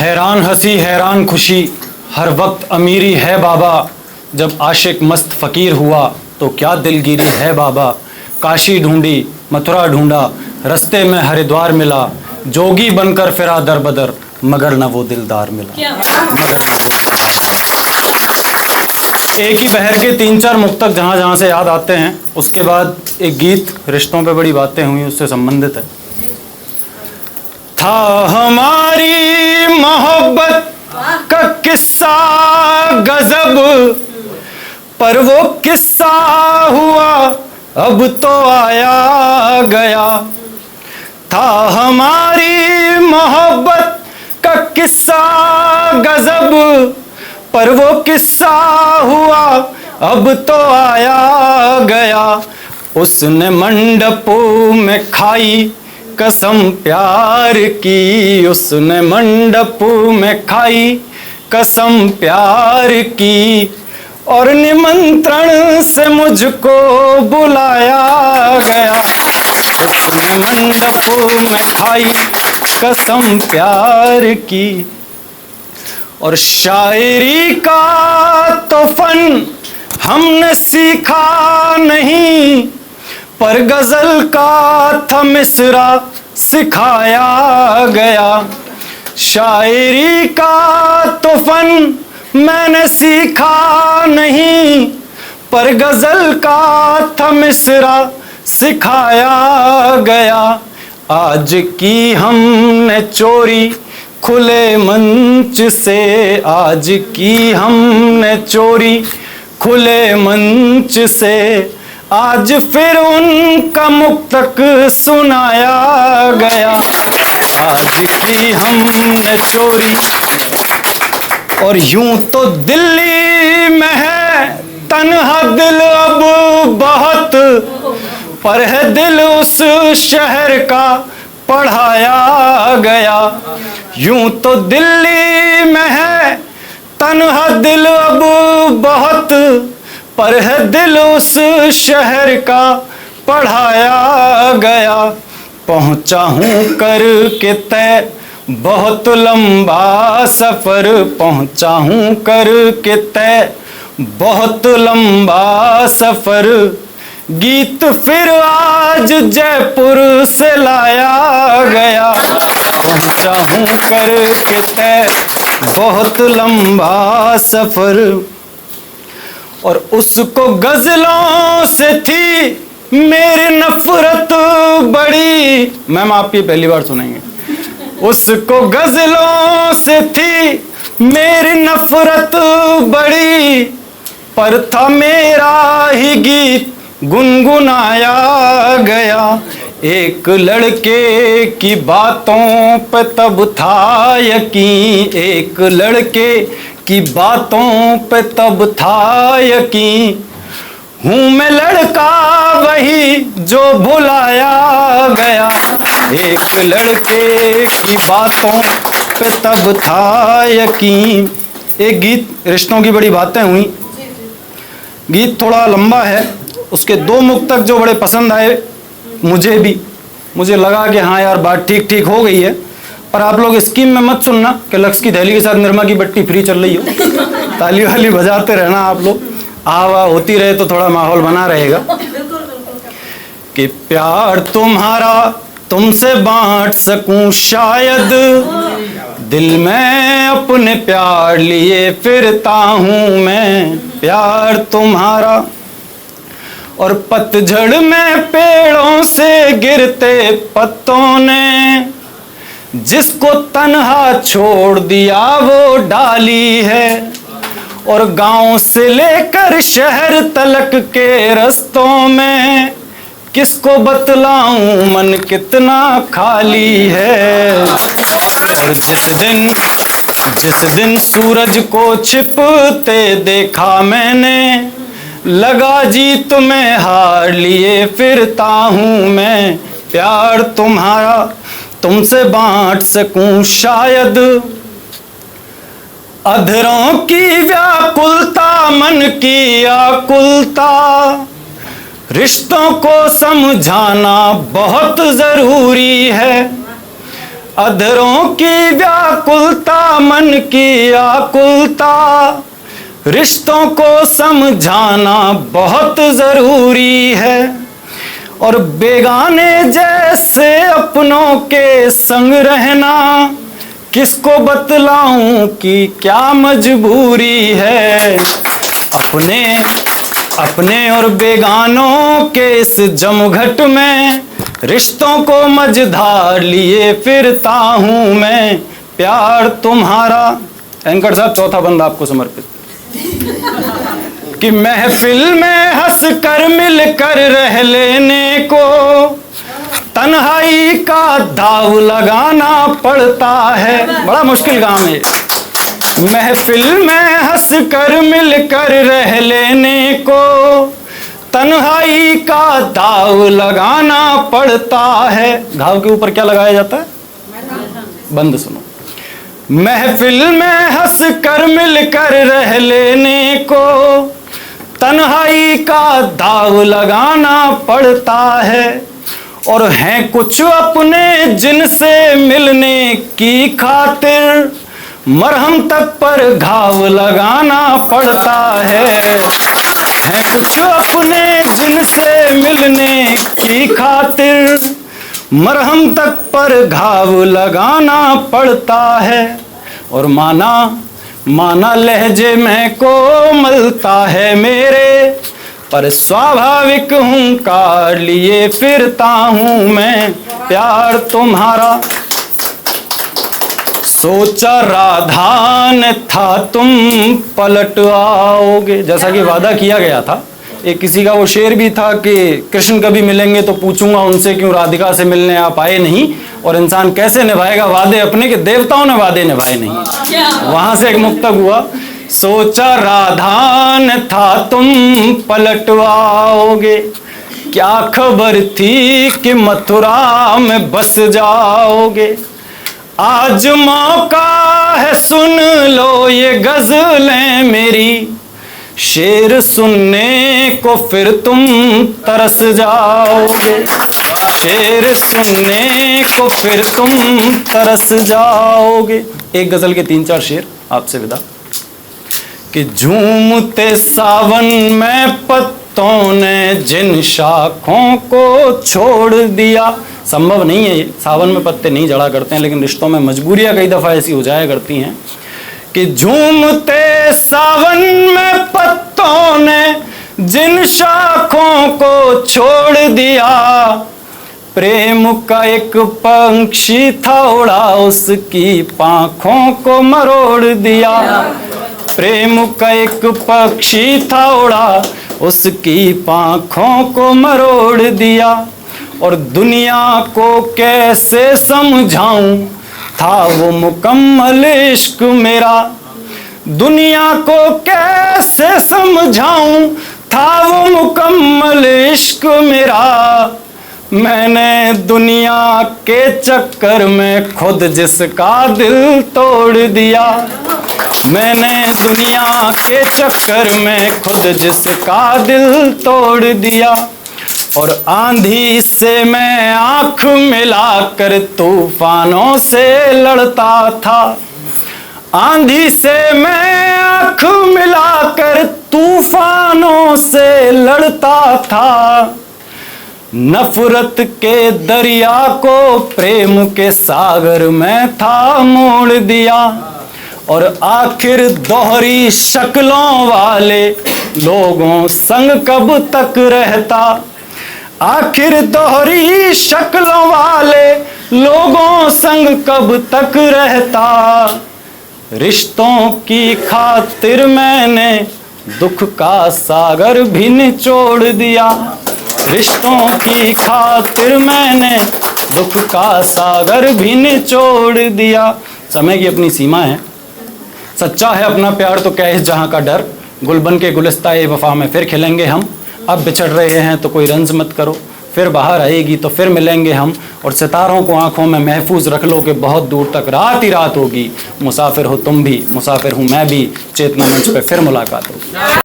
हैरान हंसी हैरान खुशी हर वक्त अमीरी है बाबा। जब आशिक मस्त फ़कीर हुआ तो क्या दिलगिरी है बाबा। काशी ढूंढी मथुरा ढूंढा रस्ते में हरिद्वार मिला। जोगी बनकर फिरा दर बदर मगर न वो दिलदार मिला। एक ही बहर के 3-4 मुक्तक जहाँ जहाँ से याद आते हैं। उसके बाद एक गीत रिश्तों पे बड़ी बातें हुई उससे संबंधित है। था हमारी मोहब्बत का किस्सा गजब, पर वो किस्सा हुआ अब तो आया गया। था हमारी मोहब्बत का किस्सा गजब, पर वो किस्सा हुआ अब तो आया गया। उसने मंडपों में खाई कसम प्यार की, उसने मंडपों में खाई कसम प्यार की। और निमंत्रण से मुझको बुलाया गया। उसने मंडपों में खाई कसम प्यार की। और शायरी का तो फन हमने सीखा नहीं, पर गजल का था मिसरा सिखाया गया। शायरी का तो फन मैंने सीखा नहीं, पर गजल का था मिसरा सिखाया गया। आज की हमने चोरी खुले मंच से, आज की हमने चोरी खुले मंच से। आज फिर उनका मुक्तक सुनाया गया। आज की हमने चोरी। और यूं तो दिल्ली में है तन्हा दिल अब बहुत, पर है दिल उस शहर का पढ़ाया गया। यूं तो दिल्ली में है तन्हा दिल अब बहुत, पर है दिल उस शहर का पढ़ाया गया। पहुंचा हूँ करके तय बहुत लंबा सफर, पहुंचा हूँ करके तय बहुत लंबा सफर। गीत फिर आज जयपुर से लाया गया। पहुंचा हूँ करके तय बहुत लंबा सफर। और उसको गजलों से थी मेरी नफरत बड़ी। मैम आप ये पहली बार सुनेंगे। उसको गजलों से थी मेरी नफरत बड़ी, पर था मेरा ही गीत गुनगुनाया गया। एक लड़के की बातों पे तब था यकीन, एक लड़के की बातों पे तब था यकीन। हूँ मैं लड़का वही जो भुलाया गया। एक लड़के की बातों पे तब था यकीन। एक गीत रिश्तों की बड़ी बातें हुई। गीत थोड़ा लंबा है। उसके 2 मुक्तक जो बड़े पसंद आए मुझे भी। मुझे लगा कि हाँ यार बात ठीक ठीक हो गई है। पर आप लोग स्कीम में मत सुनना कि लक्स की दहली के साथ निर्मा की बट्टी फ्री चल रही हो। ताली वाली बजाते रहना आप लोग। आवा होती रहे तो थोड़ा माहौल बना रहेगा। कि प्यार तुम्हारा तुमसे बांट सकूं शायद, दिल में अपने प्यार लिए फिरता हूँ मैं। प्यार तुम्हारा। और पतझड़ में पेड़ों से गिरते पत्तों ने जिसको तन्हा छोड़ दिया वो डाली है। और गांव से लेकर शहर तलक के रस्तों में किसको बतलाऊं मन कितना खाली है। और जिस दिन सूरज को छिपते देखा मैंने, लगा जी तुम्हें हार लिए फिरता हूँ मैं। प्यार तुम्हारा तुमसे बांट सकूं शायद। अधरों की व्याकुलता मन की आकुलता, रिश्तों को समझाना बहुत जरूरी है। अधरों की व्याकुलता, मन की आकुलता, रिश्तों को समझाना बहुत जरूरी है। और बेगाने जैसे अपनों के संग रहना, किसको बतलाऊं कि क्या मजबूरी है। अपने और बेगानों के इस जमघट में रिश्तों को मझधार लिए फिरता हूं मैं, प्यार तुम्हारा। एंकर साहब चौथा बंदा आपको समर्पित। कि महफिल में हंस कर मिल कर रह लेने को तन्हाई का दाव लगाना पड़ता है। बड़ा मुश्किल काम है। महफिल में हंस कर मिल कर रह लेने को तन्हाई का दाव लगाना पड़ता है। घाव के ऊपर क्या लगाया जाता है? बंद सुनो। महफिल में हंस कर मिल कर रह लेने को तन्हाई का दाव लगाना पड़ता है। और हैं कुछ अपने जिनसे मिलने की खातिर मरहम तक पर घाव लगाना पड़ता है। हैं कुछ अपने जिनसे मिलने की खातिर मरहम तक पर घाव लगाना पड़ता है। और माना लहजे में कोमलता है मेरे, पर स्वाभाविक हुंकार लिए फिरता हूं मैं, प्यार तुम्हारा। सोचा राधा ने था तुम पलट आओगे, जैसा कि वादा किया गया था। एक किसी का वो शेर भी था कि कृष्ण कभी मिलेंगे तो पूछूंगा उनसे क्यों राधिका से मिलने आप आए नहीं। और इंसान कैसे निभाएगा वादे अपने कि देवताओं ने वादे निभाए नहीं। वहां से एक मुक्तक हुआ, सोचा राधा ने था तुम पलट आओगे, क्या खबर थी कि मथुरा में बस जाओगे। आज मौका है सुन लो ये गजलें मेरी, शेर सुनने को फिर तुम तरस जाओगे। शेर सुनने को फिर तुम तरस जाओगे। एक गजल के 3-4 शेर आपसे विदा। कि झूमते सावन में पत्तों ने जिन शाखों को छोड़ दिया। संभव नहीं है ये, सावन में पत्ते नहीं झड़ा करते हैं, लेकिन रिश्तों में मजबूरियां कई दफा ऐसी हो जाया करती हैं कि झूमते सावन में पत्तों ने जिन शाखों को छोड़ दिया, प्रेम का एक पंछी था उड़ा उसकी पांखों को मरोड़ दिया। प्रेम का एक पक्षी था उड़ा उसकी पांखों को मरोड़ दिया। और दुनिया को कैसे समझाऊं था वो मुकम्मल इश्क मेरा। दुनिया को कैसे समझाऊं था वो मुकम्मल इश्क मेरा। मैंने दुनिया के चक्कर में खुद जिसका दिल तोड़ दिया। मैंने दुनिया के चक्कर में खुद जिसका दिल तोड़ दिया। और आंधी से मैं आंख मिलाकर तूफानों से लड़ता था। आंधी से मैं आंख मिलाकर तूफानों से लड़ता था। नफरत के दरिया को प्रेम के सागर में था मोड़ दिया। और आखिर दोहरी शक्लों वाले लोगों संग कब तक रहता। आखिर दोहरी शक्लों वाले लोगों संग कब तक रहता। रिश्तों की खातिर मैंने दुख का सागर भी निचोड़ दिया। रिश्तों की खातिर मैंने दुख का सागर भी निचोड़ दिया। समय की अपनी सीमा है, सच्चा है अपना प्यार तो क्या इस जहां का डर। गुलबन के गुलिस्ता ए वफा में फिर खिलेंगे हम। अब बिछड़ रहे हैं तो कोई रंज मत करो, फिर बाहर आएगी तो फिर मिलेंगे हम। और सितारों को आंखों में महफूज रख लो कि बहुत दूर तक रात ही रात होगी। मुसाफिर हो तुम भी, मुसाफिर हूँ मैं भी, चेतना मंच पे फिर मुलाकात होगी।